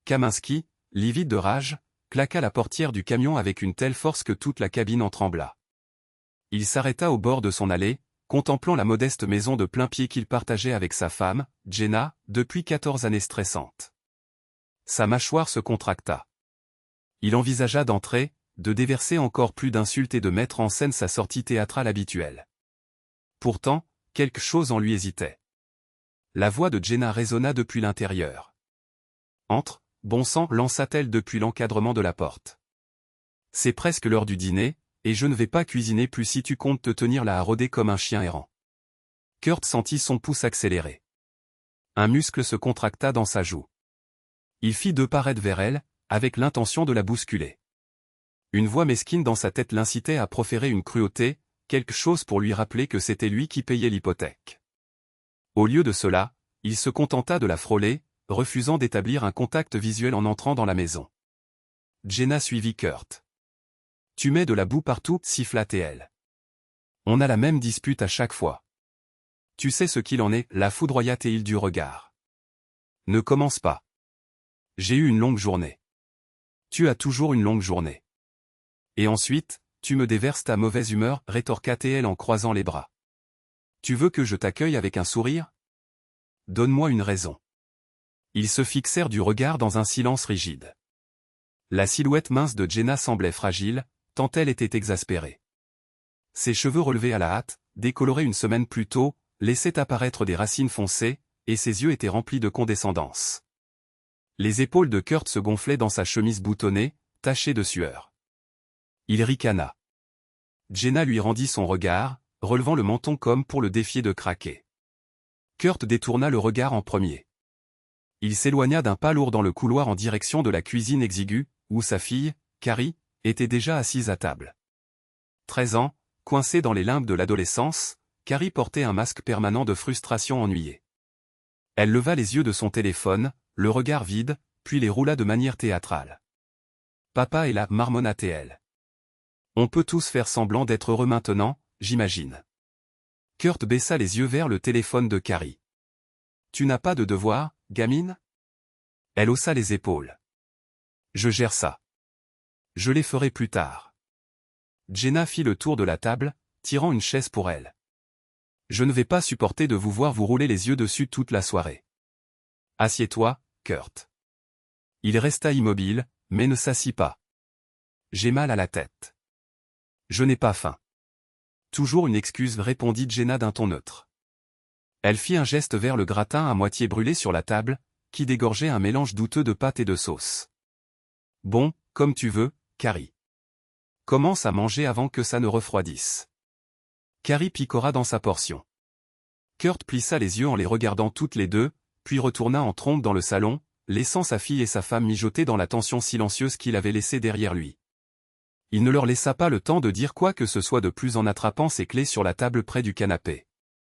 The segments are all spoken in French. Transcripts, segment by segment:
Kaminsky, livide de rage, claqua la portière du camion avec une telle force que toute la cabine en trembla. Il s'arrêta au bord de son allée, contemplant la modeste maison de plain-pied qu'il partageait avec sa femme, Jenna, depuis 14 années stressantes. Sa mâchoire se contracta. Il envisagea d'entrer, de déverser encore plus d'insultes et de mettre en scène sa sortie théâtrale habituelle. Pourtant, quelque chose en lui hésitait. La voix de Jenna résonna depuis l'intérieur. « Entre, bon sang » lança-t-elle depuis l'encadrement de la porte. « C'est presque l'heure du dîner, et je ne vais pas cuisiner plus si tu comptes te tenir là à rôder comme un chien errant. » Kurt sentit son pouce accélérer. Un muscle se contracta dans sa joue. Il fit 2 pas raides vers elle, avec l'intention de la bousculer. Une voix mesquine dans sa tête l'incitait à proférer une cruauté, quelque chose pour lui rappeler que c'était lui qui payait l'hypothèque. Au lieu de cela, il se contenta de la frôler, refusant d'établir un contact visuel en entrant dans la maison. Jenna suivit Kurt. « Tu mets de la boue partout » siffla-t-elle. « On a la même dispute à chaque fois. » « Tu sais ce qu'il en est » la foudroya-t-il du regard. « Ne commence pas. J'ai eu une longue journée. » « Tu as toujours une longue journée. »« Et ensuite, tu me déverses ta mauvaise humeur » rétorqua-t-elle en croisant les bras. « Tu veux que je t'accueille avec un sourire ? Donne-moi une raison. » Ils se fixèrent du regard dans un silence rigide. La silhouette mince de Jenna semblait fragile, tant elle était exaspérée. Ses cheveux relevés à la hâte, décolorés une semaine plus tôt, laissaient apparaître des racines foncées, et ses yeux étaient remplis de condescendance. Les épaules de Kurt se gonflaient dans sa chemise boutonnée, tachée de sueur. Il ricana. Jenna lui rendit son regard, relevant le menton comme pour le défier de craquer. Kurt détourna le regard en premier. Il s'éloigna d'un pas lourd dans le couloir en direction de la cuisine exiguë, où sa fille, Carrie, était déjà assise à table. 13 ans, coincée dans les limbes de l'adolescence, Carrie portait un masque permanent de frustration ennuyée. Elle leva les yeux de son téléphone, le regard vide, puis les roula de manière théâtrale. « Papa est là » marmonna-t-elle. « On peut tous faire semblant d'être heureux maintenant, j'imagine. » Kurt baissa les yeux vers le téléphone de Carrie. « Tu n'as pas de devoir, gamine ?» Elle haussa les épaules. « Je gère ça. Je les ferai plus tard. » Jenna fit le tour de la table, tirant une chaise pour elle. « Je ne vais pas supporter de vous voir vous rouler les yeux dessus toute la soirée. Assieds-toi, Kurt. » Il resta immobile, mais ne s'assit pas. « J'ai mal à la tête. Je n'ai pas faim. » Toujours une excuse, répondit Jenna d'un ton neutre. Elle fit un geste vers le gratin à moitié brûlé sur la table, qui dégorgeait un mélange douteux de pâte et de sauce. « Bon, comme tu veux, Carrie. Commence à manger avant que ça ne refroidisse. » Carrie picora dans sa portion. Kurt plissa les yeux en les regardant toutes les deux, puis retourna en trombe dans le salon, laissant sa fille et sa femme mijoter dans la tension silencieuse qu'il avait laissée derrière lui. Il ne leur laissa pas le temps de dire quoi que ce soit de plus en attrapant ses clés sur la table près du canapé.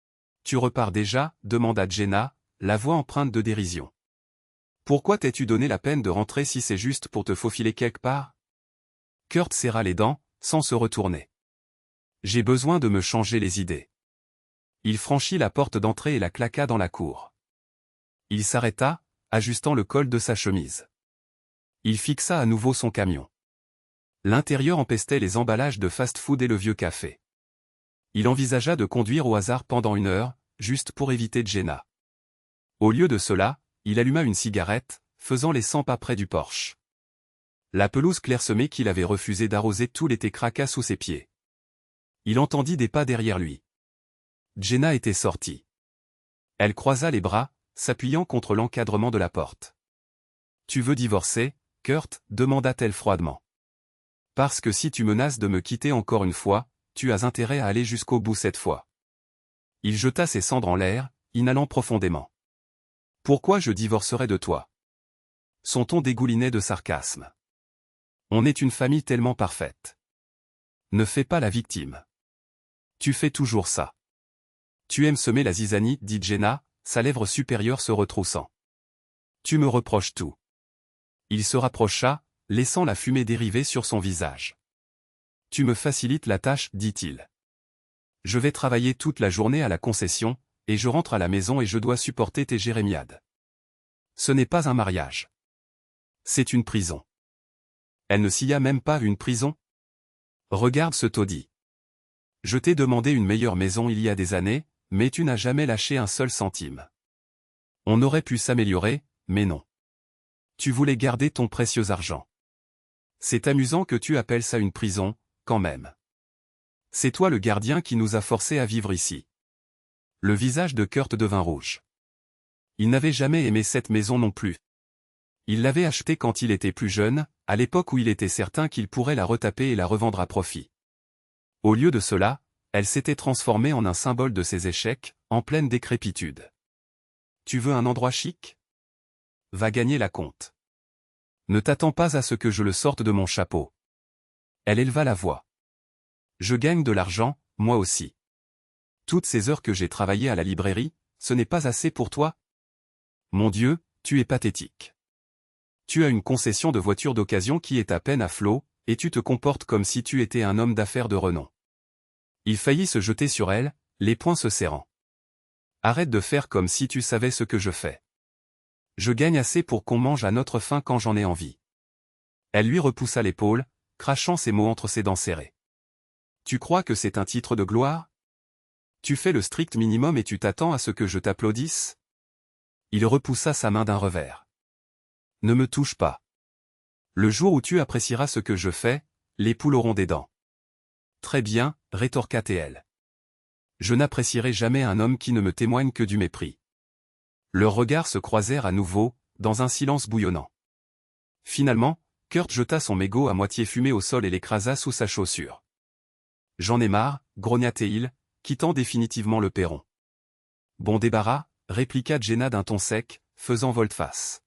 « Tu repars déjà » demanda Jenna, la voix empreinte de dérision. « Pourquoi t'es-tu donné la peine de rentrer si c'est juste pour te faufiler quelque part ?» Kurt serra les dents, sans se retourner. « J'ai besoin de me changer les idées. » Il franchit la porte d'entrée et la claqua dans la cour. Il s'arrêta, ajustant le col de sa chemise. Il fixa à nouveau son camion. L'intérieur empestait les emballages de fast-food et le vieux café. Il envisagea de conduire au hasard pendant 1 heure, juste pour éviter Jenna. Au lieu de cela, il alluma une cigarette, faisant les 100 pas près du porche. La pelouse clairsemée qu'il avait refusé d'arroser tout l'été craqua sous ses pieds. Il entendit des pas derrière lui. Jenna était sortie. Elle croisa les bras, s'appuyant contre l'encadrement de la porte. « Tu veux divorcer, Kurt » demanda-t-elle froidement. « Parce que si tu menaces de me quitter encore une fois, tu as intérêt à aller jusqu'au bout cette fois. » Il jeta ses cendres en l'air, inhalant profondément. « Pourquoi je divorcerais de toi ?» Son ton dégoulinait de sarcasme. « On est une famille tellement parfaite. Ne fais pas la victime. Tu fais toujours ça. Tu aimes semer la zizanie, dit Jenna, sa lèvre supérieure se retroussant. Tu me reproches tout. » Il se rapprocha, laissant la fumée dériver sur son visage. « Tu me facilites la tâche, dit-il. Je vais travailler toute la journée à la concession, et je rentre à la maison et je dois supporter tes jérémiades. Ce n'est pas un mariage. C'est une prison. Elle ne s'y a même pas une prison? Regarde ce taudis. Je t'ai demandé une meilleure maison il y a des années, mais tu n'as jamais lâché un seul centime. On aurait pu s'améliorer, mais non. Tu voulais garder ton précieux argent. C'est amusant que tu appelles ça une prison, quand même. C'est toi le gardien qui nous a forcés à vivre ici. Le visage de Kurt devint rouge. Il n'avait jamais aimé cette maison non plus. Il l'avait achetée quand il était plus jeune, à l'époque où il était certain qu'il pourrait la retaper et la revendre à profit. Au lieu de cela, elle s'était transformée en un symbole de ses échecs, en pleine décrépitude. Tu veux un endroit chic? Va gagner la compte. Ne t'attends pas à ce que je le sorte de mon chapeau. Elle éleva la voix. Je gagne de l'argent, moi aussi. Toutes ces heures que j'ai travaillé à la librairie, ce n'est pas assez pour toi? Mon Dieu, tu es pathétique. Tu as une concession de voiture d'occasion qui est à peine à flot, et tu te comportes comme si tu étais un homme d'affaires de renom. Il faillit se jeter sur elle, les poings se serrant. Arrête de faire comme si tu savais ce que je fais. Je gagne assez pour qu'on mange à notre faim quand j'en ai envie. Elle lui repoussa l'épaule, crachant ses mots entre ses dents serrées. Tu crois que c'est un titre de gloire? Tu fais le strict minimum et tu t'attends à ce que je t'applaudisse? Il repoussa sa main d'un revers. Ne me touche pas. Le jour où tu apprécieras ce que je fais, les poules auront des dents. Très bien, rétorqua T.L. Je n'apprécierai jamais un homme qui ne me témoigne que du mépris. Leurs regards se croisèrent à nouveau, dans un silence bouillonnant. Finalement, Kurt jeta son mégot à moitié fumé au sol et l'écrasa sous sa chaussure. J'en ai marre, grogna T.L., quittant définitivement le perron. Bon débarras, répliqua Jenna d'un ton sec, faisant volte-face.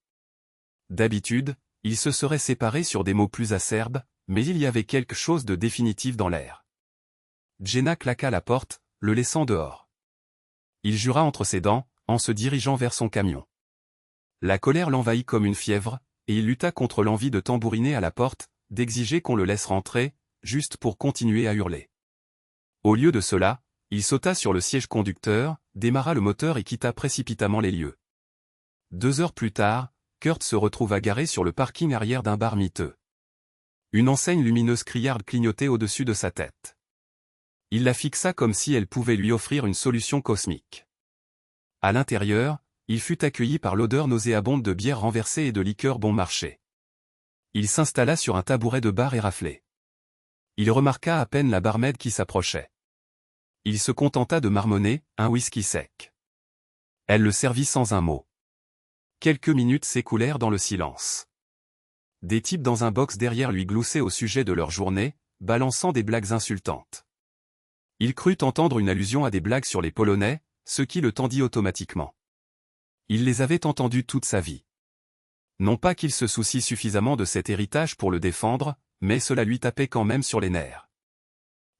D'habitude, ils se seraient séparés sur des mots plus acerbes, mais il y avait quelque chose de définitif dans l'air. Jenna claqua la porte, le laissant dehors. Il jura entre ses dents, en se dirigeant vers son camion. La colère l'envahit comme une fièvre, et il lutta contre l'envie de tambouriner à la porte, d'exiger qu'on le laisse rentrer, juste pour continuer à hurler. Au lieu de cela, il sauta sur le siège conducteur, démarra le moteur et quitta précipitamment les lieux. 2 heures plus tard, Kurt se retrouva garé sur le parking arrière d'un bar miteux. Une enseigne lumineuse criarde clignotait au-dessus de sa tête. Il la fixa comme si elle pouvait lui offrir une solution cosmique. À l'intérieur, il fut accueilli par l'odeur nauséabonde de bière renversée et de liqueur bon marché. Il s'installa sur un tabouret de bar éraflé. Il remarqua à peine la barmaid qui s'approchait. Il se contenta de marmonner, un whisky sec. Elle le servit sans un mot. Quelques minutes s'écoulèrent dans le silence. Des types dans un box derrière lui gloussaient au sujet de leur journée, balançant des blagues insultantes. Il crut entendre une allusion à des blagues sur les Polonais, ce qui le tendit automatiquement. Il les avait entendues toute sa vie. Non pas qu'il se soucie suffisamment de cet héritage pour le défendre, mais cela lui tapait quand même sur les nerfs.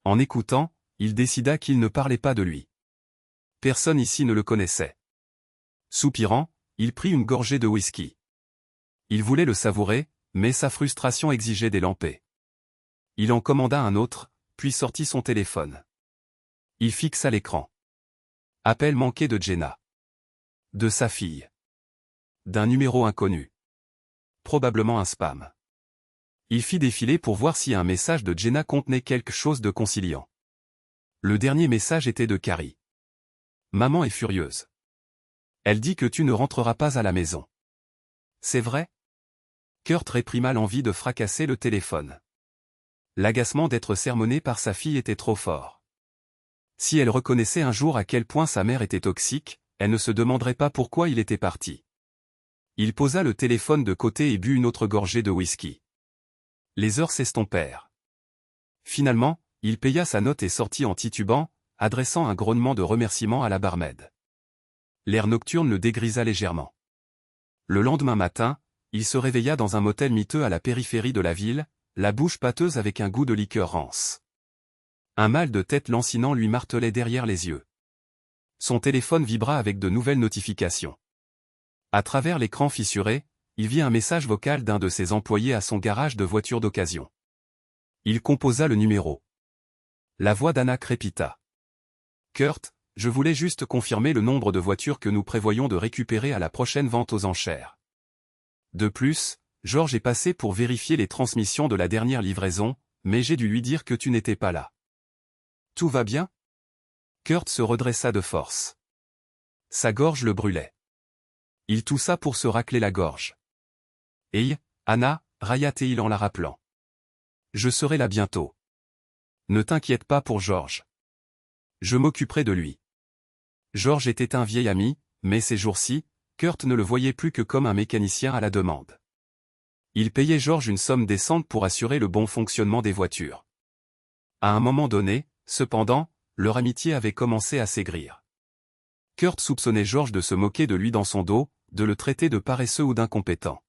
En écoutant, il décida qu'il ne parlait pas de lui. Personne ici ne le connaissait. Soupirant, il prit une gorgée de whisky. Il voulait le savourer, mais sa frustration exigeait des lampées. Il en commanda un autre, puis sortit son téléphone. Il fixa l'écran. Appel manqué de Jenna. De sa fille. D'un numéro inconnu. Probablement un spam. Il fit défiler pour voir si un message de Jenna contenait quelque chose de conciliant. Le dernier message était de Carrie. Maman est furieuse. Elle dit que tu ne rentreras pas à la maison. C'est vrai? Kurt réprima l'envie de fracasser le téléphone. L'agacement d'être sermonné par sa fille était trop fort. Si elle reconnaissait un jour à quel point sa mère était toxique, elle ne se demanderait pas pourquoi il était parti. Il posa le téléphone de côté et but une autre gorgée de whisky. Les heures s'estompèrent. Finalement, il paya sa note et sortit en titubant, adressant un grognement de remerciement à la barmaid. L'air nocturne le dégrisa légèrement. Le lendemain matin, il se réveilla dans un motel miteux à la périphérie de la ville, la bouche pâteuse avec un goût de liqueur rance. Un mal de tête lancinant lui martelait derrière les yeux. Son téléphone vibra avec de nouvelles notifications. À travers l'écran fissuré, il vit un message vocal d'un de ses employés à son garage de voitures d'occasion. Il composa le numéro. La voix d'Anna crépita. « Kurt, je voulais juste confirmer le nombre de voitures que nous prévoyons de récupérer à la prochaine vente aux enchères. De plus, George est passé pour vérifier les transmissions de la dernière livraison, mais j'ai dû lui dire que tu n'étais pas là. Tout va bien? Kurt se redressa de force. Sa gorge le brûlait. Il toussa pour se racler la gorge. Hey, Anna, raya-t-il en la rappelant. Je serai là bientôt. Ne t'inquiète pas pour George. Je m'occuperai de lui. George était un vieil ami, mais ces jours-ci, Kurt ne le voyait plus que comme un mécanicien à la demande. Il payait George une somme décente pour assurer le bon fonctionnement des voitures. À un moment donné, cependant, leur amitié avait commencé à s'aigrir. Kurt soupçonnait George de se moquer de lui dans son dos, de le traiter de paresseux ou d'incompétent.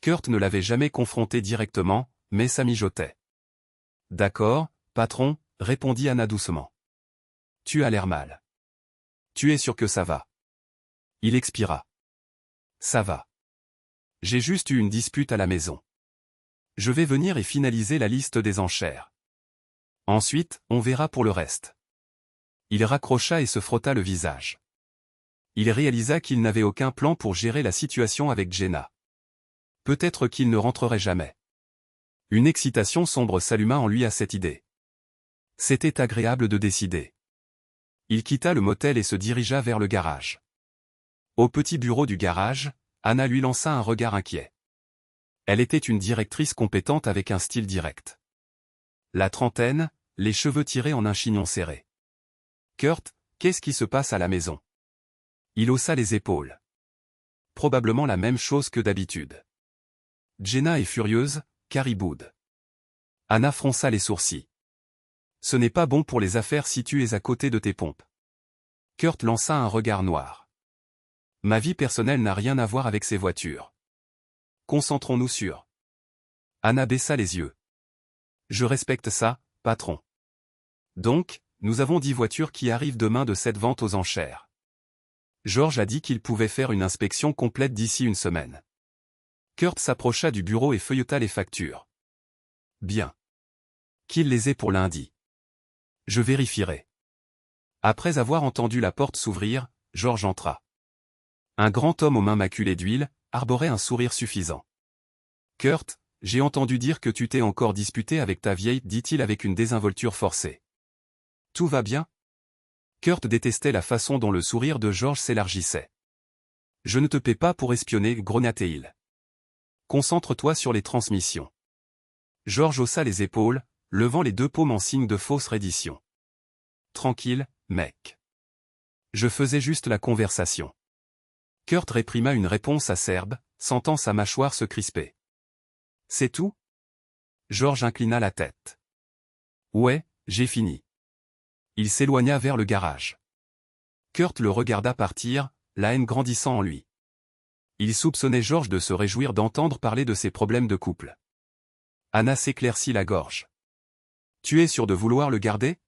Kurt ne l'avait jamais confronté directement, mais ça mijotait. « D'accord, patron, » répondit Anna doucement. « Tu as l'air mal. Tu es sûr que ça va? » Il expira. « Ça va. J'ai juste eu une dispute à la maison. Je vais venir et finaliser la liste des enchères. Ensuite, on verra pour le reste. » Il raccrocha et se frotta le visage. Il réalisa qu'il n'avait aucun plan pour gérer la situation avec Jenna. Peut-être qu'il ne rentrerait jamais. Une excitation sombre s'alluma en lui à cette idée. C'était agréable de décider. Il quitta le motel et se dirigea vers le garage. Au petit bureau du garage, Anna lui lança un regard inquiet. Elle était une directrice compétente avec un style direct. La trentaine, les cheveux tirés en un chignon serré. « Kurt, qu'est-ce qui se passe à la maison ?» Il haussa les épaules. Probablement la même chose que d'habitude. Jenna est furieuse, car il boude. Anna fronça les sourcils. Ce n'est pas bon pour les affaires si tu es à côté de tes pompes. Kurt lança un regard noir. Ma vie personnelle n'a rien à voir avec ces voitures. Concentrons-nous sur. Anna baissa les yeux. Je respecte ça, patron. Donc, nous avons 10 voitures qui arrivent demain de cette vente aux enchères. George a dit qu'il pouvait faire une inspection complète d'ici une semaine. Kurt s'approcha du bureau et feuilleta les factures. Bien. Qu'il les ait pour lundi. Je vérifierai. Après avoir entendu la porte s'ouvrir, George entra. Un grand homme aux mains maculées d'huile, arborait un sourire suffisant. Kurt, j'ai entendu dire que tu t'es encore disputé avec ta vieille, dit-il avec une désinvolture forcée. Tout va bien? Kurt détestait la façon dont le sourire de George s'élargissait. Je ne te paie pas pour espionner, grogna-t-il. Concentre-toi sur les transmissions. George haussa les épaules, levant les deux paumes en signe de fausse reddition. Tranquille, mec. Je faisais juste la conversation. Kurt réprima une réponse acerbe, sentant sa mâchoire se crisper. C'est tout? George inclina la tête. Ouais, j'ai fini. Il s'éloigna vers le garage. Kurt le regarda partir, la haine grandissant en lui. Il soupçonnait George de se réjouir d'entendre parler de ses problèmes de couple. Anna s'éclaircit la gorge. Tu es sûr de vouloir le garder?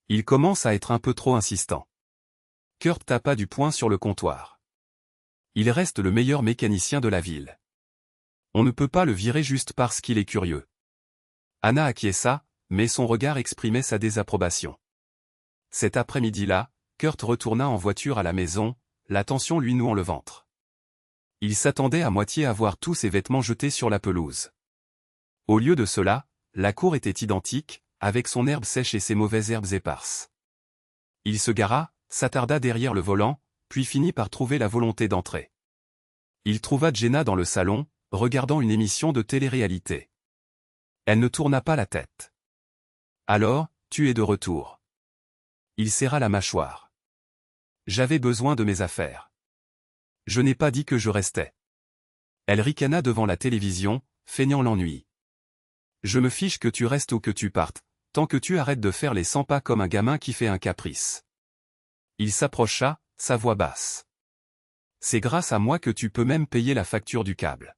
Il commence à être un peu trop insistant. Kurt tapa du poing sur le comptoir. Il reste le meilleur mécanicien de la ville. On ne peut pas le virer juste parce qu'il est curieux. Anna acquiesça, mais son regard exprimait sa désapprobation. Cet après-midi-là, Kurt retourna en voiture à la maison, la tension lui nouant le ventre. Il s'attendait à moitié à voir tous ses vêtements jetés sur la pelouse. Au lieu de cela, la cour était identique, avec son herbe sèche et ses mauvaises herbes éparses. Il se gara, s'attarda derrière le volant, puis finit par trouver la volonté d'entrer. Il trouva Jenna dans le salon, regardant une émission de télé-réalité. Elle ne tourna pas la tête. Alors, tu es de retour. Il serra la mâchoire. J'avais besoin de mes affaires. Je n'ai pas dit que je restais. Elle ricana devant la télévision, feignant l'ennui. Je me fiche que tu restes ou que tu partes, tant que tu arrêtes de faire les 100 pas comme un gamin qui fait un caprice. Il s'approcha, sa voix basse. C'est grâce à moi que tu peux même payer la facture du câble.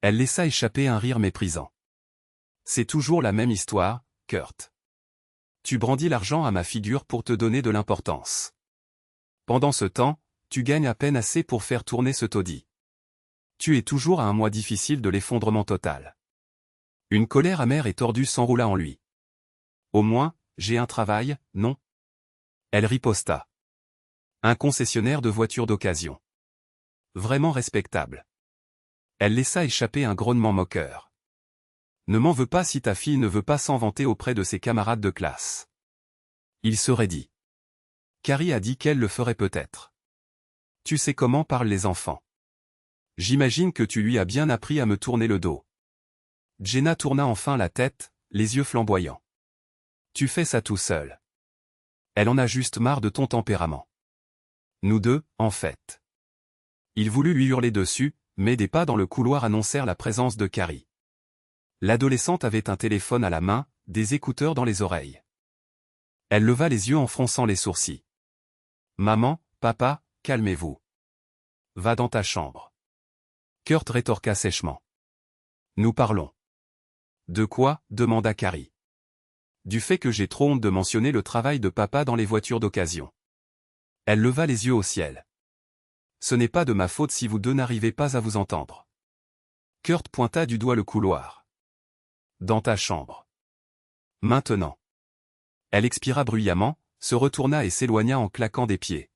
Elle laissa échapper un rire méprisant. C'est toujours la même histoire, Kurt. Tu brandis l'argent à ma figure pour te donner de l'importance. Pendant ce temps, tu gagnes à peine assez pour faire tourner ce taudis. Tu es toujours à un mois difficile de l'effondrement total. Une colère amère et tordue s'enroula en lui. Au moins, j'ai un travail, non? Elle riposta. Un concessionnaire de voitures d'occasion. Vraiment respectable. Elle laissa échapper un grognement moqueur. Ne m'en veux pas si ta fille ne veut pas s'en vanter auprès de ses camarades de classe. Il serait dit. Carrie a dit qu'elle le ferait peut-être. Tu sais comment parlent les enfants. J'imagine que tu lui as bien appris à me tourner le dos. Jenna tourna enfin la tête, les yeux flamboyants. Tu fais ça tout seul. Elle en a juste marre de ton tempérament. Nous deux, en fait. Il voulut lui hurler dessus, mais des pas dans le couloir annoncèrent la présence de Carrie. L'adolescente avait un téléphone à la main, des écouteurs dans les oreilles. Elle leva les yeux en fronçant les sourcils. Maman, papa, calmez-vous. Va dans ta chambre. Kurt rétorqua sèchement. Nous parlons. De quoi, demanda Carrie. Du fait que j'ai trop honte de mentionner le travail de papa dans les voitures d'occasion. Elle leva les yeux au ciel. Ce n'est pas de ma faute si vous deux n'arrivez pas à vous entendre. Kurt pointa du doigt le couloir. Dans ta chambre. Maintenant. Elle expira bruyamment, se retourna et s'éloigna en claquant des pieds.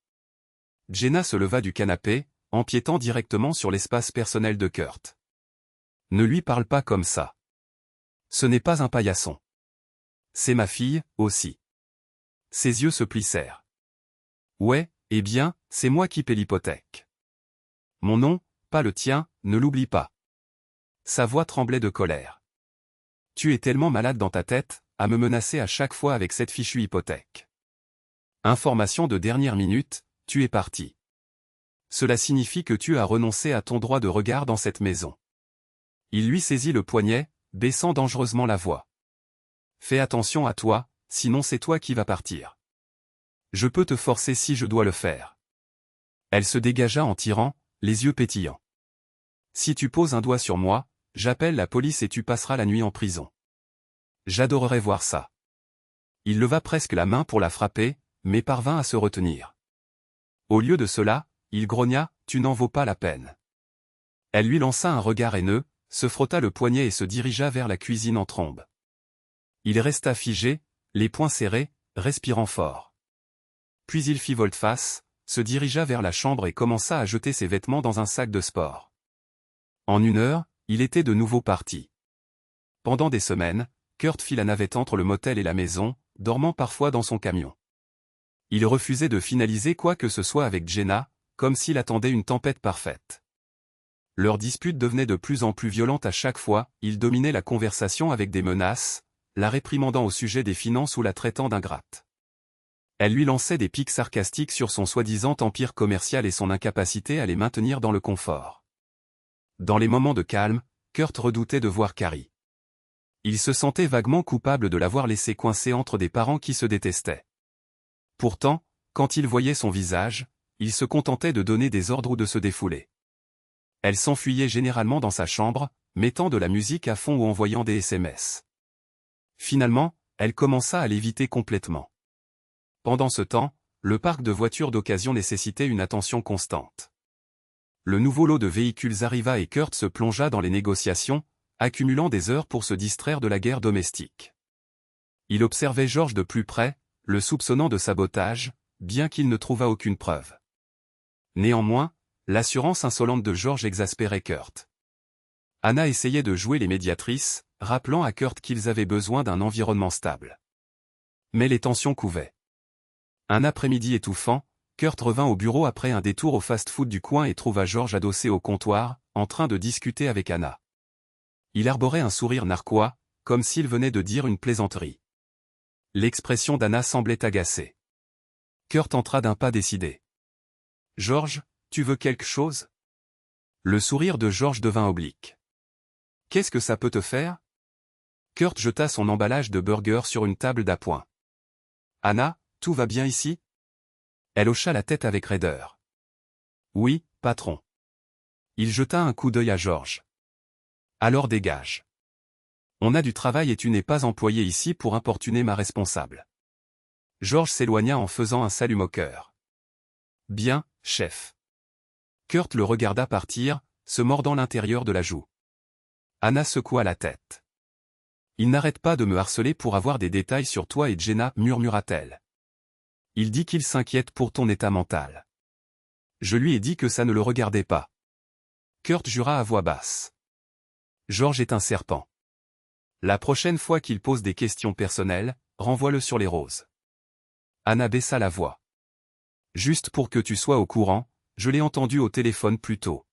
Jenna se leva du canapé, empiétant directement sur l'espace personnel de Kurt. Ne lui parle pas comme ça. Ce n'est pas un paillasson. C'est ma fille, aussi. Ses yeux se plissèrent. Ouais, eh bien, c'est moi qui paie l'hypothèque. Mon nom, pas le tien, ne l'oublie pas. Sa voix tremblait de colère. Tu es tellement malade dans ta tête, à me menacer à chaque fois avec cette fichue hypothèque. Information de dernière minute, tu es parti. Cela signifie que tu as renoncé à ton droit de regard dans cette maison. Il lui saisit le poignet, baissant dangereusement la voix. Fais attention à toi, sinon c'est toi qui vas partir. Je peux te forcer si je dois le faire. Elle se dégagea en tirant, les yeux pétillants. Si tu poses un doigt sur moi, j'appelle la police et tu passeras la nuit en prison. J'adorerais voir ça. Il leva presque la main pour la frapper, mais parvint à se retenir. Au lieu de cela, il grogna, tu n'en vaux pas la peine. Elle lui lança un regard haineux, se frotta le poignet et se dirigea vers la cuisine en trombe. Il resta figé, les poings serrés, respirant fort. Puis il fit volte-face, se dirigea vers la chambre et commença à jeter ses vêtements dans un sac de sport. En 1 heure, il était de nouveau parti. Pendant des semaines, Kurt fit la navette entre le motel et la maison, dormant parfois dans son camion. Il refusait de finaliser quoi que ce soit avec Jenna, comme s'il attendait une tempête parfaite. Leur dispute devenait de plus en plus violente à chaque fois, il dominait la conversation avec des menaces, la réprimandant au sujet des finances ou la traitant d'ingrate. Elle lui lançait des piques sarcastiques sur son soi-disant empire commercial et son incapacité à les maintenir dans le confort. Dans les moments de calme, Kurt redoutait de voir Carrie. Il se sentait vaguement coupable de l'avoir laissée coincée entre des parents qui se détestaient. Pourtant, quand il voyait son visage, il se contentait de donner des ordres ou de se défouler. Elle s'enfuyait généralement dans sa chambre, mettant de la musique à fond ou envoyant des SMS. Finalement, elle commença à l'éviter complètement. Pendant ce temps, le parc de voitures d'occasion nécessitait une attention constante. Le nouveau lot de véhicules arriva et Kurt se plongea dans les négociations, accumulant des heures pour se distraire de la guerre domestique. Il observait George de plus près, le soupçonnant de sabotage, bien qu'il ne trouvât aucune preuve. Néanmoins, l'assurance insolente de George exaspérait Kurt. Anna essayait de jouer les médiatrices, rappelant à Kurt qu'ils avaient besoin d'un environnement stable. Mais les tensions couvaient. Un après-midi étouffant, Kurt revint au bureau après un détour au fast-food du coin et trouva George adossé au comptoir, en train de discuter avec Anna. Il arborait un sourire narquois, comme s'il venait de dire une plaisanterie. L'expression d'Anna semblait agacée. Kurt entra d'un pas décidé. « George, tu veux quelque chose ?» Le sourire de George devint oblique. « Qu'est-ce que ça peut te faire ?» Kurt jeta son emballage de burgers sur une table d'appoint. « Anna, tout va bien ici ?» Elle hocha la tête avec raideur. « Oui, patron. » Il jeta un coup d'œil à George. « Alors dégage. On a du travail et tu n'es pas employé ici pour importuner ma responsable. » George s'éloigna en faisant un salut moqueur. « Bien, chef. » Kurt le regarda partir, se mordant l'intérieur de la joue. Anna secoua la tête. « Il n'arrête pas de me harceler pour avoir des détails sur toi et Jenna, murmura-t-elle. Il dit qu'il s'inquiète pour ton état mental. Je lui ai dit que ça ne le regardait pas. Kurt jura à voix basse. George est un serpent. La prochaine fois qu'il pose des questions personnelles, renvoie-le sur les roses. Anna baissa la voix. Juste pour que tu sois au courant, je l'ai entendu au téléphone plus tôt.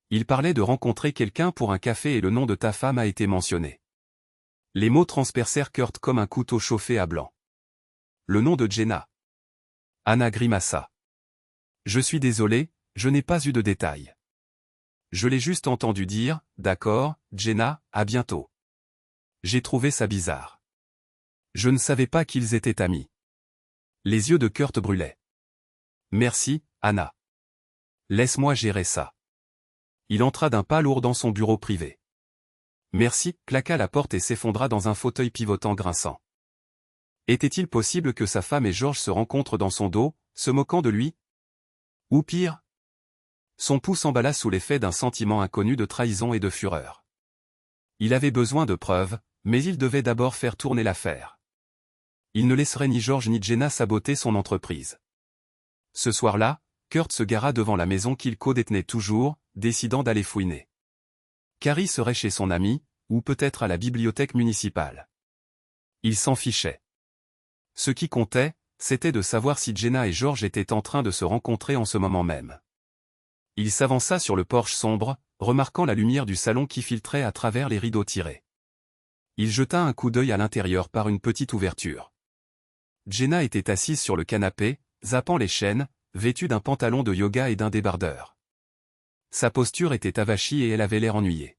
Il parlait de rencontrer quelqu'un pour un café et le nom de ta femme a été mentionné. Les mots transpercèrent Kurt comme un couteau chauffé à blanc. Le nom de Jenna. Anna grimaça. Je suis désolé, je n'ai pas eu de détails. Je l'ai juste entendu dire, d'accord, Jenna, à bientôt. J'ai trouvé ça bizarre. Je ne savais pas qu'ils étaient amis. Les yeux de Kurt brûlaient. Merci, Anna. Laisse-moi gérer ça. Il entra d'un pas lourd dans son bureau privé. Merci, claqua la porte et s'effondra dans un fauteuil pivotant grinçant. Était-il possible que sa femme et George se rencontrent dans son dos, se moquant de lui? Ou pire? Son pouls s'emballa sous l'effet d'un sentiment inconnu de trahison et de fureur. Il avait besoin de preuves, mais il devait d'abord faire tourner l'affaire. Il ne laisserait ni George ni Jenna saboter son entreprise. Ce soir-là, Kurt se gara devant la maison qu'il codétenait toujours, décidant d'aller fouiner. Carrie serait chez son ami, ou peut-être à la bibliothèque municipale. Il s'en fichait. Ce qui comptait, c'était de savoir si Jenna et George étaient en train de se rencontrer en ce moment même. Il s'avança sur le porche sombre, remarquant la lumière du salon qui filtrait à travers les rideaux tirés. Il jeta un coup d'œil à l'intérieur par une petite ouverture. Jenna était assise sur le canapé, zappant les chaînes, vêtue d'un pantalon de yoga et d'un débardeur. Sa posture était avachie et elle avait l'air ennuyée.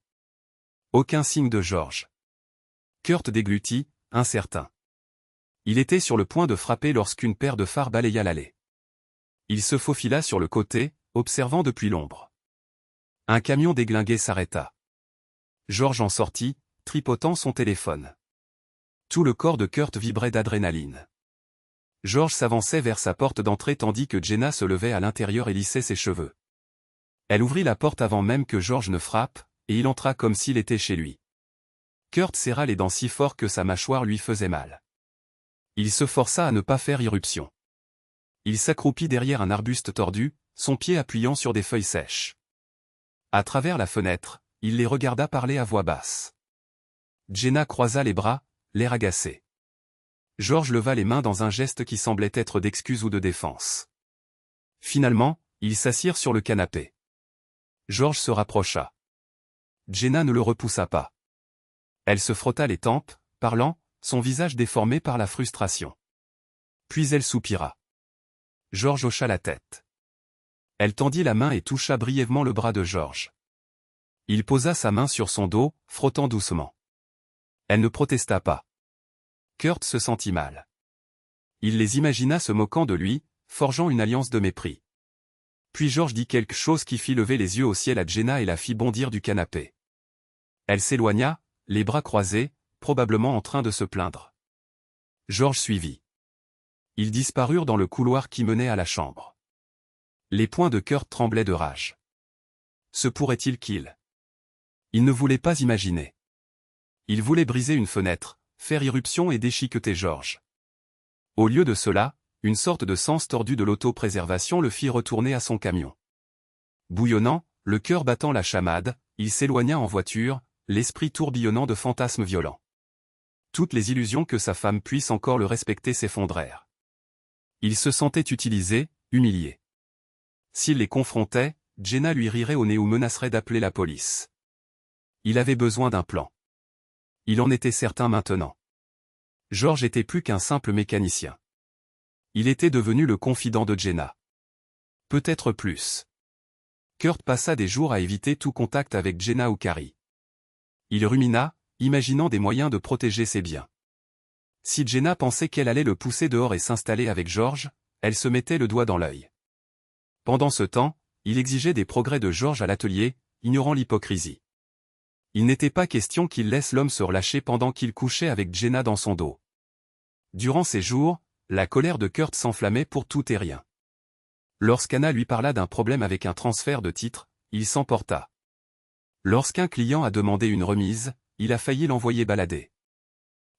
Aucun signe de George. Kurt déglutit, incertain. Il était sur le point de frapper lorsqu'une paire de phares balaya l'allée. Il se faufila sur le côté, observant depuis l'ombre. Un camion déglingué s'arrêta. George en sortit, tripotant son téléphone. Tout le corps de Kurt vibrait d'adrénaline. George s'avançait vers sa porte d'entrée tandis que Jenna se levait à l'intérieur et lissait ses cheveux. Elle ouvrit la porte avant même que George ne frappe, et il entra comme s'il était chez lui. Kurt serra les dents si fort que sa mâchoire lui faisait mal. Il se força à ne pas faire irruption. Il s'accroupit derrière un arbuste tordu, son pied appuyant sur des feuilles sèches. À travers la fenêtre, il les regarda parler à voix basse. Jenna croisa les bras, l'air agacé. George leva les mains dans un geste qui semblait être d'excuse ou de défense. Finalement, ils s'assirent sur le canapé. George se rapprocha. Jenna ne le repoussa pas. Elle se frotta les tempes, parlant, son visage déformé par la frustration. Puis elle soupira. George hocha la tête. Elle tendit la main et toucha brièvement le bras de George. Il posa sa main sur son dos, frottant doucement. Elle ne protesta pas. Kurt se sentit mal. Il les imagina se moquant de lui, forgeant une alliance de mépris. Puis George dit quelque chose qui fit lever les yeux au ciel à Jenna et la fit bondir du canapé. Elle s'éloigna, les bras croisés, probablement en train de se plaindre. George suivit. Ils disparurent dans le couloir qui menait à la chambre. Les poings de Kurt tremblaient de rage. Se pourrait-il qu'il... Il ne voulait pas imaginer. Il voulait briser une fenêtre, faire irruption et déchiqueter George. Au lieu de cela, une sorte de sens tordu de l'autopréservation le fit retourner à son camion. Bouillonnant, le cœur battant la chamade, il s'éloigna en voiture, l'esprit tourbillonnant de fantasmes violents. Toutes les illusions que sa femme puisse encore le respecter s'effondrèrent. Il se sentait utilisé, humilié. S'il les confrontait, Jenna lui rirait au nez ou menacerait d'appeler la police. Il avait besoin d'un plan. Il en était certain maintenant. George était plus qu'un simple mécanicien. Il était devenu le confident de Jenna. Peut-être plus. Kurt passa des jours à éviter tout contact avec Jenna ou Carrie. Il rumina, imaginant des moyens de protéger ses biens. Si Jenna pensait qu'elle allait le pousser dehors et s'installer avec George, elle se mettait le doigt dans l'œil. Pendant ce temps, il exigeait des progrès de George à l'atelier, ignorant l'hypocrisie. Il n'était pas question qu'il laisse l'homme se relâcher pendant qu'il couchait avec Jenna dans son dos. Durant ces jours, la colère de Kurt s'enflammait pour tout et rien. Lorsqu'Anna lui parla d'un problème avec un transfert de titre, il s'emporta. Lorsqu'un client a demandé une remise, il a failli l'envoyer balader.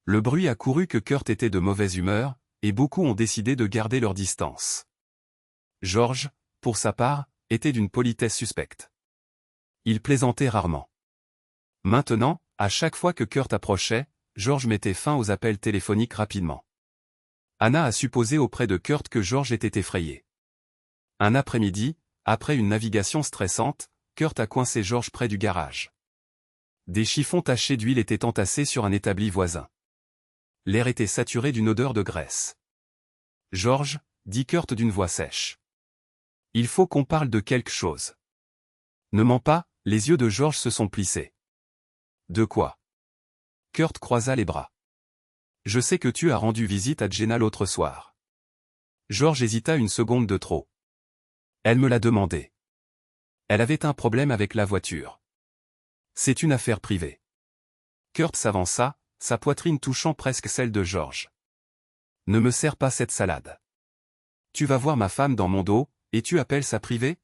Le bruit a couru que Kurt était de mauvaise humeur, et beaucoup ont décidé de garder leur distance. George, pour sa part, était d'une politesse suspecte. Il plaisantait rarement. Maintenant, à chaque fois que Kurt approchait, George mettait fin aux appels téléphoniques rapidement. Anna a supposé auprès de Kurt que George était effrayé. Un après-midi, après une navigation stressante, Kurt a coincé George près du garage. Des chiffons tachés d'huile étaient entassés sur un établi voisin. L'air était saturé d'une odeur de graisse. « George, » dit Kurt d'une voix sèche. « Il faut qu'on parle de quelque chose. » Ne mens pas, les yeux de George se sont plissés. « De quoi ?» Kurt croisa les bras. « Je sais que tu as rendu visite à Jenna l'autre soir. » George hésita une seconde de trop. Elle me l'a demandé. Elle avait un problème avec la voiture. C'est une affaire privée. Kurt s'avança, sa poitrine touchant presque celle de George. Ne me sers pas cette salade. Tu vas voir ma femme dans mon dos, et tu appelles ça privé?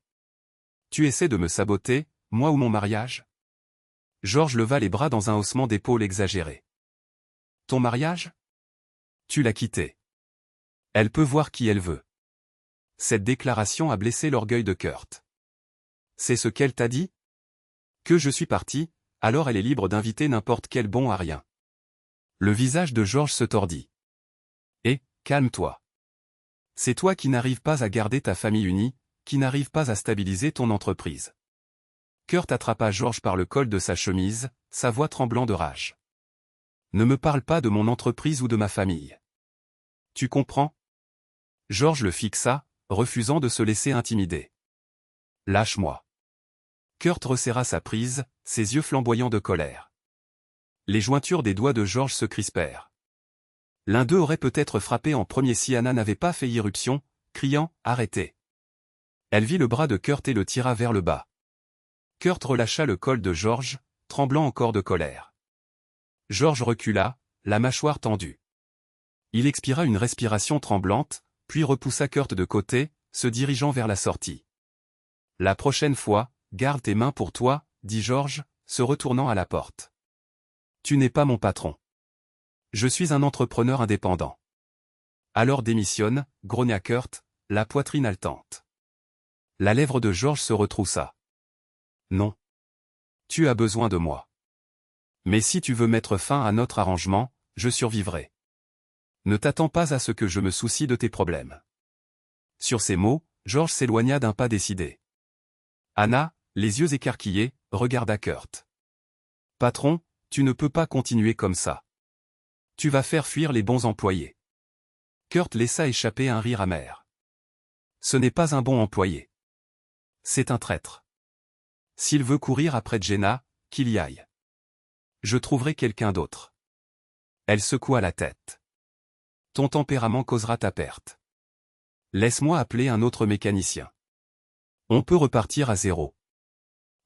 Tu essaies de me saboter, moi ou mon mariage? George leva les bras dans un haussement d'épaule exagéré. Ton mariage? Tu l'as quitté. Elle peut voir qui elle veut. Cette déclaration a blessé l'orgueil de Kurt. C'est ce qu'elle t'a dit? Que je suis parti, alors elle est libre d'inviter n'importe quel bon à rien. Le visage de George se tordit. Eh, calme-toi. C'est toi qui n'arrives pas à garder ta famille unie, qui n'arrives pas à stabiliser ton entreprise. Kurt attrapa George par le col de sa chemise, sa voix tremblant de rage. Ne me parle pas de mon entreprise ou de ma famille. Tu comprends? George le fixa, refusant de se laisser intimider. Lâche-moi. Kurt resserra sa prise, ses yeux flamboyants de colère. Les jointures des doigts de George se crispèrent. L'un d'eux aurait peut-être frappé en premier si Anna n'avait pas fait irruption, criant « Arrêtez !» Elle vit le bras de Kurt et le tira vers le bas. Kurt relâcha le col de George, tremblant encore de colère. George recula, la mâchoire tendue. Il expira une respiration tremblante, puis repoussa Kurt de côté, se dirigeant vers la sortie. « La prochaine fois, garde tes mains pour toi, » dit George, se retournant à la porte. « Tu n'es pas mon patron. Je suis un entrepreneur indépendant. » Alors démissionne, grogna Kurt, la poitrine haletante. La lèvre de George se retroussa. « Non. Tu as besoin de moi. Mais si tu veux mettre fin à notre arrangement, je survivrai. Ne t'attends pas à ce que je me soucie de tes problèmes. » Sur ces mots, George s'éloigna d'un pas décidé. Anna, les yeux écarquillés, regarda Kurt. « Patron, tu ne peux pas continuer comme ça. Tu vas faire fuir les bons employés. » Kurt laissa échapper un rire amer. « Ce n'est pas un bon employé. C'est un traître. S'il veut courir après Jenna, qu'il y aille. Je trouverai quelqu'un d'autre. » Elle secoua la tête. « Ton tempérament causera ta perte. Laisse-moi appeler un autre mécanicien. On peut repartir à zéro. »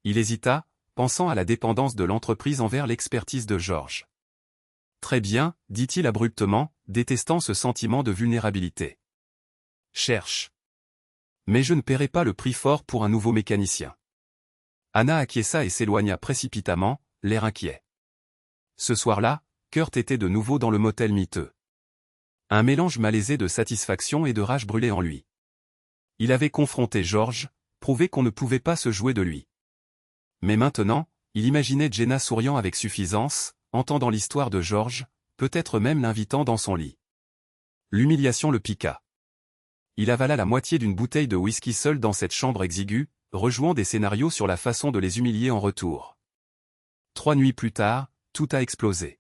Il hésita, pensant à la dépendance de l'entreprise envers l'expertise de George. « Très bien, » dit-il abruptement, détestant ce sentiment de vulnérabilité. « Cherche. Mais je ne paierai pas le prix fort pour un nouveau mécanicien. » Anna acquiesça et s'éloigna précipitamment, l'air inquiet. Ce soir-là, Kurt était de nouveau dans le motel miteux. Un mélange malaisé de satisfaction et de rage brûlait en lui. Il avait confronté George, prouvé qu'on ne pouvait pas se jouer de lui. Mais maintenant, il imaginait Jenna souriant avec suffisance, entendant l'histoire de George, peut-être même l'invitant dans son lit. L'humiliation le piqua. Il avala la moitié d'une bouteille de whisky seul dans cette chambre exiguë, rejouant des scénarios sur la façon de les humilier en retour. 3 nuits plus tard, tout a explosé.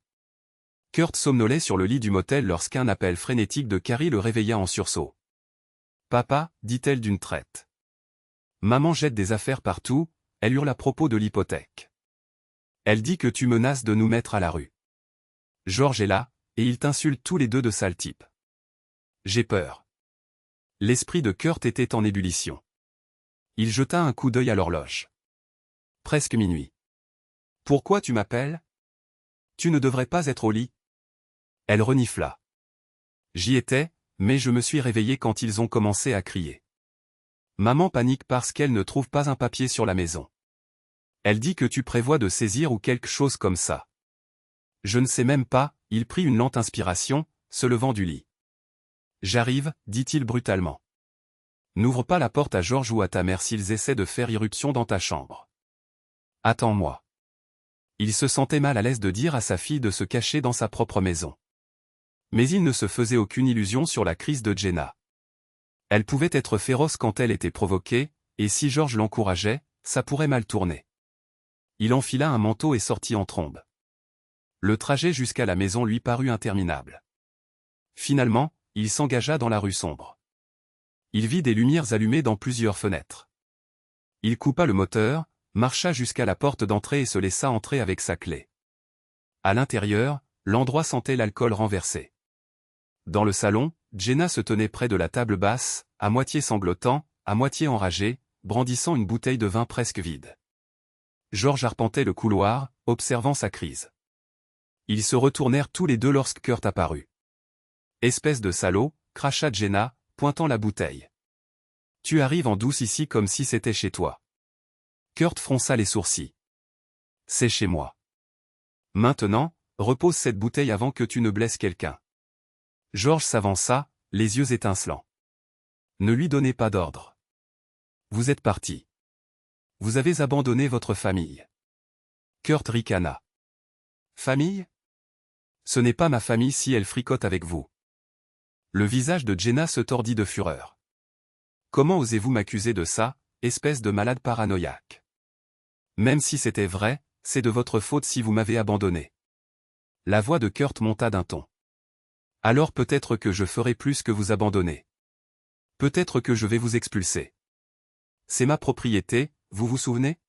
Kurt somnolait sur le lit du motel lorsqu'un appel frénétique de Carrie le réveilla en sursaut. « Papa, » dit-elle d'une traite. « Maman jette des affaires partout, elle hurle à propos de l'hypothèque. Elle dit que tu menaces de nous mettre à la rue. George est là, et ils t'insultent tous les deux de sale type. J'ai peur. » L'esprit de Kurt était en ébullition. Il jeta un coup d'œil à l'horloge. Presque minuit. « Pourquoi tu m'appelles? Tu ne devrais pas être au lit. » Elle renifla. « J'y étais, mais je me suis réveillé quand ils ont commencé à crier. Maman panique parce qu'elle ne trouve pas un papier sur la maison. Elle dit que tu prévois de saisir ou quelque chose comme ça. Je ne sais même pas. » Il prit une lente inspiration, se levant du lit. « J'arrive, » dit-il brutalement. « N'ouvre pas la porte à George ou à ta mère s'ils essaient de faire irruption dans ta chambre. Attends-moi. Il se sentait mal à l'aise de dire à sa fille de se cacher dans sa propre maison. Mais il ne se faisait aucune illusion sur la crise de Jenna. Elle pouvait être féroce quand elle était provoquée, et si George l'encourageait, ça pourrait mal tourner. Il enfila un manteau et sortit en trombe. Le trajet jusqu'à la maison lui parut interminable. Finalement, il s'engagea dans la rue sombre. Il vit des lumières allumées dans plusieurs fenêtres. Il coupa le moteur, marcha jusqu'à la porte d'entrée et se laissa entrer avec sa clé. À l'intérieur, l'endroit sentait l'alcool renversé. Dans le salon, Jenna se tenait près de la table basse, à moitié sanglotant, à moitié enragé, brandissant une bouteille de vin presque vide. George arpentait le couloir, observant sa crise. Ils se retournèrent tous les deux lorsque Kurt apparut. « Espèce de salaud !» cracha Jenna, pointant la bouteille. « Tu arrives en douce ici comme si c'était chez toi. » Kurt fronça les sourcils. « C'est chez moi. Maintenant, repose cette bouteille avant que tu ne blesses quelqu'un. » George s'avança, les yeux étincelants. « Ne lui donnez pas d'ordre. Vous êtes parti. Vous avez abandonné votre famille. » Kurt ricana. « Famille ? Ce n'est pas ma famille si elle fricote avec vous. » Le visage de Jenna se tordit de fureur. « Comment osez-vous m'accuser de ça, espèce de malade paranoïaque ? Même si c'était vrai, c'est de votre faute si vous m'avez abandonné. » La voix de Kurt monta d'un ton. « Alors peut-être que je ferai plus que vous abandonner. Peut-être que je vais vous expulser. C'est ma propriété, vous vous souvenez ? »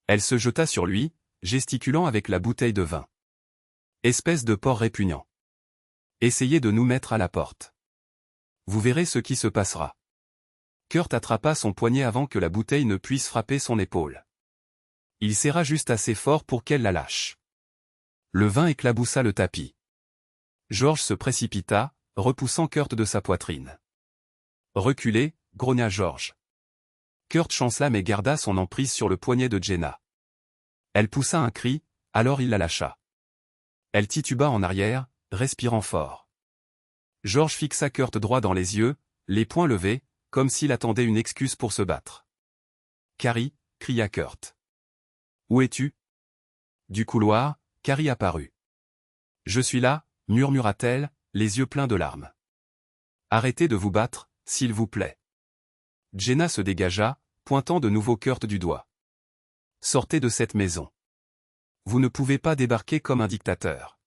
Elle se jeta sur lui, gesticulant avec la bouteille de vin. « Espèce de porc répugnant. Essayez de nous mettre à la porte. Vous verrez ce qui se passera. » Kurt attrapa son poignet avant que la bouteille ne puisse frapper son épaule. Il serra juste assez fort pour qu'elle la lâche. Le vin éclaboussa le tapis. George se précipita, repoussant Kurt de sa poitrine. « Reculez !» grogna George. Kurt chancela mais garda son emprise sur le poignet de Jenna. Elle poussa un cri, alors il la lâcha. Elle tituba en arrière, respirant fort. George fixa Kurt droit dans les yeux, les poings levés, comme s'il attendait une excuse pour se battre. « Carrie !» cria Kurt. « Où es-tu » Du couloir, Carrie apparut. « Je suis là » murmura-t-elle, les yeux pleins de larmes. « Arrêtez de vous battre, s'il vous plaît. » Jenna se dégagea, pointant de nouveau Kurt du doigt. « Sortez de cette maison. Vous ne pouvez pas débarquer comme un dictateur. »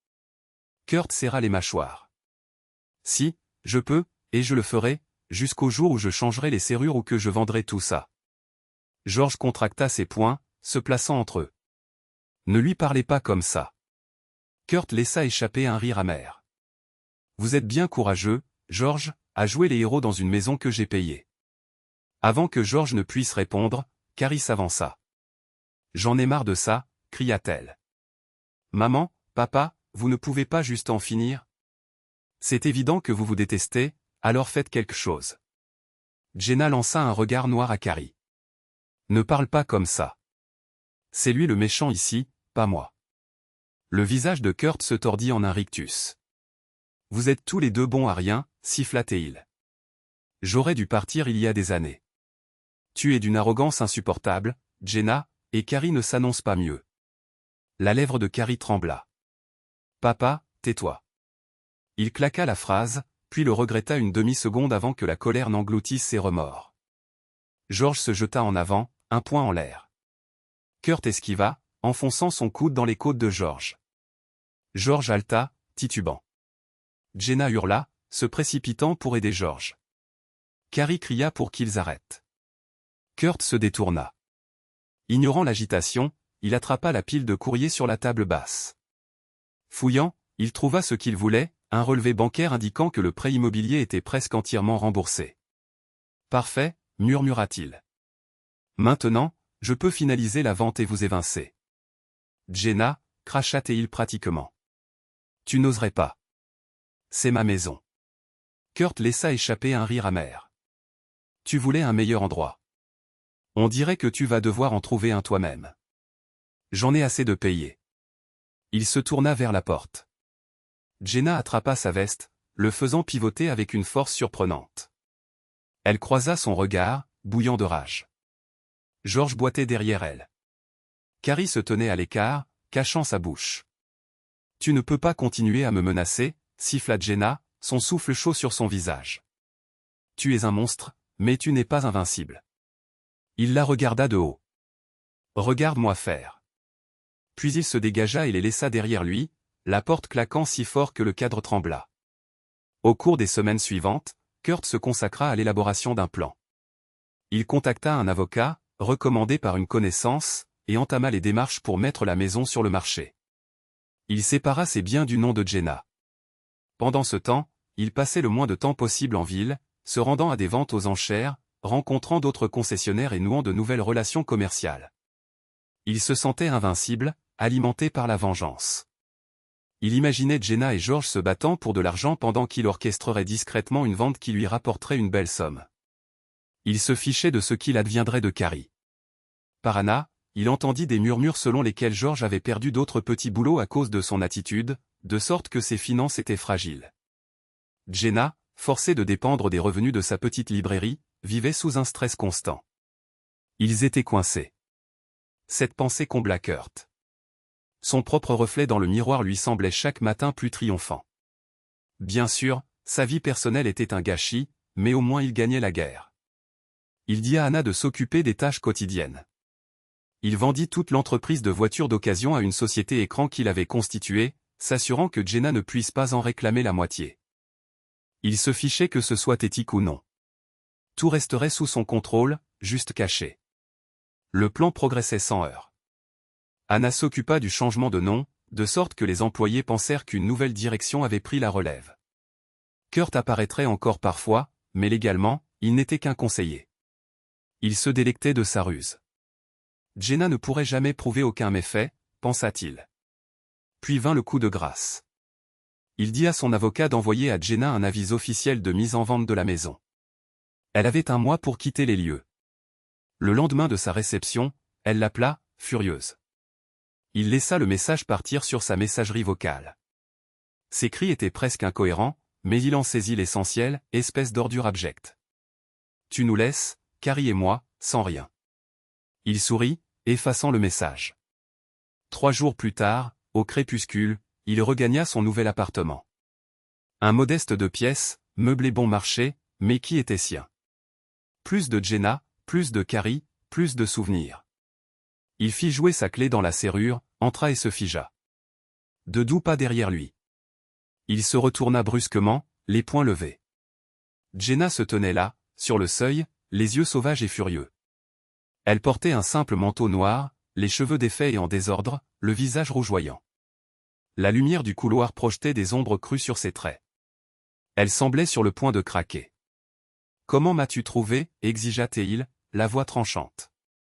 Kurt serra les mâchoires. « Si, je peux, et je le ferai, jusqu'au jour où je changerai les serrures ou que je vendrai tout ça. » George contracta ses poings, se plaçant entre eux. « Ne lui parlez pas comme ça. » Kurt laissa échapper un rire amer. « Vous êtes bien courageux, George, à jouer les héros dans une maison que j'ai payée. » Avant que George ne puisse répondre, Carrie s'avança. « J'en ai marre de ça !» cria-t-elle. « Maman, papa, vous ne pouvez pas juste en finir ? C'est évident que vous vous détestez, alors faites quelque chose. » Jenna lança un regard noir à Carrie. « Ne parle pas comme ça. C'est lui le méchant ici, pas moi. » Le visage de Kurt se tordit en un rictus. « Vous êtes tous les deux bons à rien, siffla-t-il. J'aurais dû partir il y a des années. Tu es d'une arrogance insupportable, Jenna, et Carrie ne s'annonce pas mieux. » La lèvre de Carrie trembla. « Papa, tais-toi. » Il claqua la phrase, puis le regretta une demi-seconde avant que la colère n'engloutisse ses remords. George se jeta en avant, un poing en l'air. Kurt esquiva, enfonçant son coude dans les côtes de George. George haleta, titubant. Jenna hurla, se précipitant pour aider George. Carrie cria pour qu'ils arrêtent. Kurt se détourna. Ignorant l'agitation, il attrapa la pile de courrier sur la table basse. Fouillant, il trouva ce qu'il voulait, un relevé bancaire indiquant que le prêt immobilier était presque entièrement remboursé. « Parfait » murmura-t-il. « Maintenant, je peux finaliser la vente et vous évincer. » Jenna, cracha-t-il pratiquement. « Tu n'oserais pas. C'est ma maison. » Kurt laissa échapper un rire amer. « Tu voulais un meilleur endroit. On dirait que tu vas devoir en trouver un toi-même. J'en ai assez de payer. » Il se tourna vers la porte. Jenna attrapa sa veste, le faisant pivoter avec une force surprenante. Elle croisa son regard, bouillant de rage. George boitait derrière elle. Carrie se tenait à l'écart, cachant sa bouche. « Tu ne peux pas continuer à me menacer, » siffla Jenna, son souffle chaud sur son visage. « Tu es un monstre, mais tu n'es pas invincible. » Il la regarda de haut. « Regarde-moi faire. » Puis il se dégagea et les laissa derrière lui, la porte claquant si fort que le cadre trembla. Au cours des semaines suivantes, Kurt se consacra à l'élaboration d'un plan. Il contacta un avocat, recommandé par une connaissance, et entama les démarches pour mettre la maison sur le marché. Il sépara ses biens du nom de Jenna. Pendant ce temps, il passait le moins de temps possible en ville, se rendant à des ventes aux enchères, rencontrant d'autres concessionnaires et nouant de nouvelles relations commerciales. Il se sentait invincible, alimenté par la vengeance. Il imaginait Jenna et George se battant pour de l'argent pendant qu'il orchestrerait discrètement une vente qui lui rapporterait une belle somme. Il se fichait de ce qu'il adviendrait de Carrie. Par Anna, il entendit des murmures selon lesquels George avait perdu d'autres petits boulots à cause de son attitude, de sorte que ses finances étaient fragiles. Jenna, forcée de dépendre des revenus de sa petite librairie, vivait sous un stress constant. Ils étaient coincés. Cette pensée combla Kurt. Son propre reflet dans le miroir lui semblait chaque matin plus triomphant. Bien sûr, sa vie personnelle était un gâchis, mais au moins il gagnait la guerre. Il dit à Anna de s'occuper des tâches quotidiennes. Il vendit toute l'entreprise de voitures d'occasion à une société écran qu'il avait constituée, s'assurant que Jenna ne puisse pas en réclamer la moitié. Il se fichait que ce soit éthique ou non. Tout resterait sous son contrôle, juste caché. Le plan progressait sans heurts. Anna s'occupa du changement de nom, de sorte que les employés pensèrent qu'une nouvelle direction avait pris la relève. Kurt apparaîtrait encore parfois, mais légalement, il n'était qu'un conseiller. Il se délectait de sa ruse. Jenna ne pourrait jamais prouver aucun méfait, pensa-t-il. Puis vint le coup de grâce. Il dit à son avocat d'envoyer à Jenna un avis officiel de mise en vente de la maison. Elle avait un mois pour quitter les lieux. Le lendemain de sa réception, elle l'appela, furieuse. Il laissa le message partir sur sa messagerie vocale. Ses cris étaient presque incohérents, mais il en saisit l'essentiel, espèce d'ordure abjecte. Tu nous laisses, Carrie et moi, sans rien. Il sourit, effaçant le message. 3 jours plus tard, au crépuscule, il regagna son nouvel appartement. Un modeste 2 pièces, meublé bon marché, mais qui était sien. Plus de Jenna, plus de Carrie, plus de souvenirs. Il fit jouer sa clé dans la serrure, entra et se figea. De doux pas derrière lui. Il se retourna brusquement, les poings levés. Jenna se tenait là, sur le seuil, les yeux sauvages et furieux. Elle portait un simple manteau noir, les cheveux défaits et en désordre, le visage rougeoyant. La lumière du couloir projetait des ombres crues sur ses traits. Elle semblait sur le point de craquer. « Comment m'as-tu trouvé » exigea-t-il, la voix tranchante.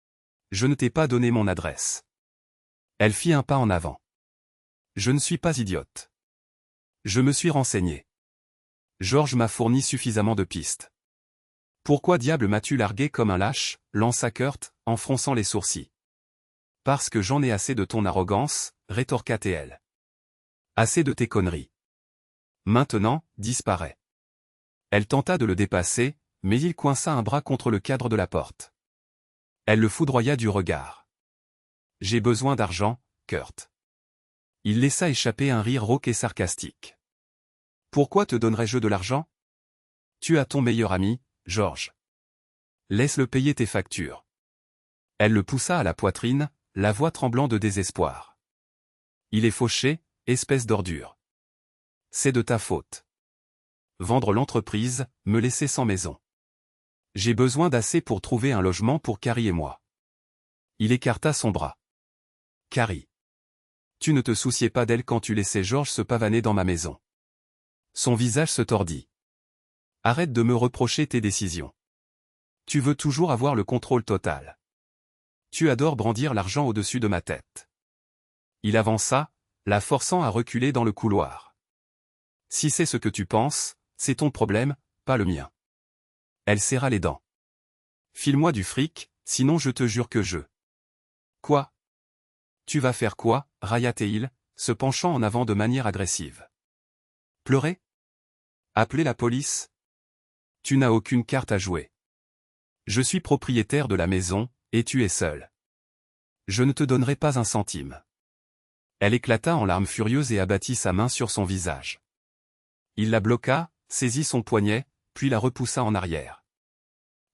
« Je ne t'ai pas donné mon adresse. » Elle fit un pas en avant. « Je ne suis pas idiote. Je me suis renseigné. George m'a fourni suffisamment de pistes. » « Pourquoi diable m'as-tu largué comme un lâche » lança Kurt, en fronçant les sourcils. « Parce que j'en ai assez de ton arrogance, rétorqua-t-elle. Assez de tes conneries. Maintenant, disparais. » Elle tenta de le dépasser, mais il coinça un bras contre le cadre de la porte. Elle le foudroya du regard. « J'ai besoin d'argent, Kurt. » Il laissa échapper un rire rauque et sarcastique. « Pourquoi te donnerais-je de l'argent ? Tu as ton meilleur ami, George. Laisse-le payer tes factures. » Elle le poussa à la poitrine, la voix tremblant de désespoir. « Il est fauché, espèce d'ordure. C'est de ta faute. Vendre l'entreprise, me laisser sans maison. J'ai besoin d'assez pour trouver un logement pour Carrie et moi. » Il écarta son bras. « Carrie. Tu ne te souciais pas d'elle quand tu laissais George se pavaner dans ma maison. » Son visage se tordit. « Arrête de me reprocher tes décisions. Tu veux toujours avoir le contrôle total. Tu adores brandir l'argent au-dessus de ma tête. » Il avança, la forçant à reculer dans le couloir. « Si c'est ce que tu penses, c'est ton problème, pas le mien. » Elle serra les dents. « File-moi du fric, sinon je te jure que je... » « Quoi ? Tu vas faire quoi » railla-t-il, se penchant en avant de manière agressive. « Pleurer ? Appeler la police ? Tu n'as aucune carte à jouer. Je suis propriétaire de la maison, et tu es seul. Je ne te donnerai pas un centime. Elle éclata en larmes furieuses et abattit sa main sur son visage. Il la bloqua, saisit son poignet, puis la repoussa en arrière.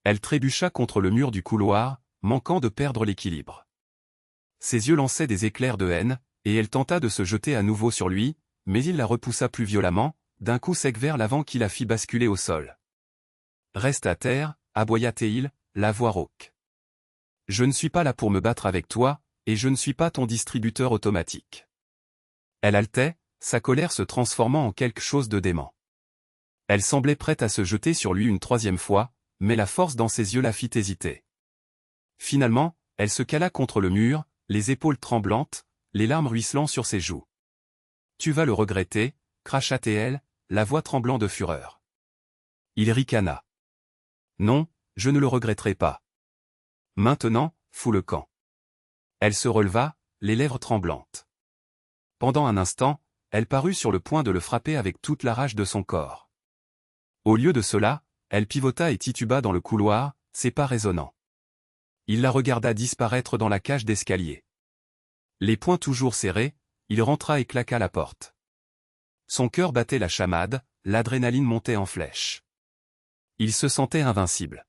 Elle trébucha contre le mur du couloir, manquant de perdre l'équilibre. Ses yeux lançaient des éclairs de haine, et elle tenta de se jeter à nouveau sur lui, mais il la repoussa plus violemment, d'un coup sec vers l'avant qui la fit basculer au sol. « Reste à terre » aboya Théil, la voix rauque. « Je ne suis pas là pour me battre avec toi, et je ne suis pas ton distributeur automatique. » Elle haletait, sa colère se transformant en quelque chose de dément. Elle semblait prête à se jeter sur lui une troisième fois, mais la force dans ses yeux la fit hésiter. Finalement, elle se cala contre le mur, les épaules tremblantes, les larmes ruisselant sur ses joues. « Tu vas le regretter » cracha Théil, la voix tremblant de fureur. Il ricana. « Non, je ne le regretterai pas. Maintenant, fous le camp. » Elle se releva, les lèvres tremblantes. Pendant un instant, elle parut sur le point de le frapper avec toute la rage de son corps. Au lieu de cela, elle pivota et tituba dans le couloir, ses pas résonnants. Il la regarda disparaître dans la cage d'escalier. Les poings toujours serrés, il rentra et claqua la porte. Son cœur battait la chamade, l'adrénaline montait en flèche. Il se sentait invincible.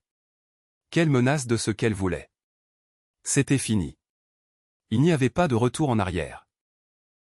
Quelle menace de ce qu'elle voulait. C'était fini. Il n'y avait pas de retour en arrière.